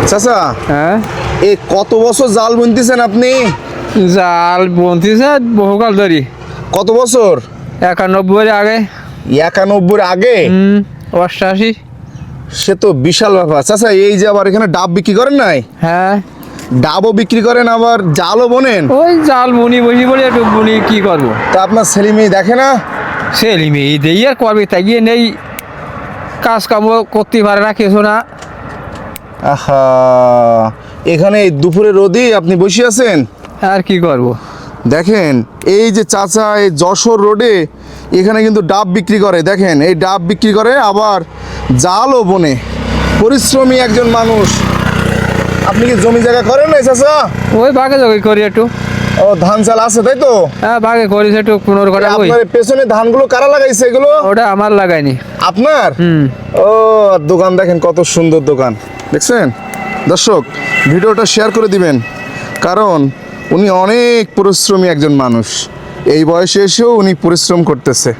চাচা, হ্যাঁ, এই কত বছর জাল বুনতেছেন আপনি? জাল বনতিছে বহুকাল ধরি। কত বছর? 91 আগে। 91 আগে? 88। সে তো বিশাল ব্যাপার। চাচা, এই যে আবার এখানে ডাব বিক্রি করেন নাই? হ্যাঁ, ডাবও বিক্রি করেন, আবার জালও বোনেন? ওই জাল বুনি বসি বলে একটু বুনি কি করবো। তা আপনার ছেলে মেয়ে দেখে না? ছেলে মেয়ে দেই আর করবে, তাই গিয়ে নেই, কাজ কাম করতে পারে না কিছু না। আহা, এখানে এই দুপুরে রোদে আপনি বসে আছেন? আর কি করবো। দেখেন, এই যে চাচা এই যশোর রোডে এখানে কিন্তু ডাব বিক্রি করে। দেখেন, এই ডাব বিক্রি করে, আবার জালও বোনে। পরিশ্রমী একজন মানুষ। আপনি কি জমি জায়গা করেন না চাচা? ওই বাঘে যোগে করি একটু। ও, ধান চাল আছে তাই তো? হ্যাঁ, বাঘে করিস একটু 15 কাটা। ওই আপনার পেছনে ধানগুলো কারা লাগাইছে এগুলো? ওটা আমার লাগাইনি। আপনার? ও, দোকান দেখেন কত সুন্দর দোকান, দেখছেন? দর্শক, ভিডিওটা শেয়ার করে দিবেন, কারণ উনি অনেক পরিশ্রমী একজন মানুষ। এই বয়সে এসেও উনি পরিশ্রম করতেছে।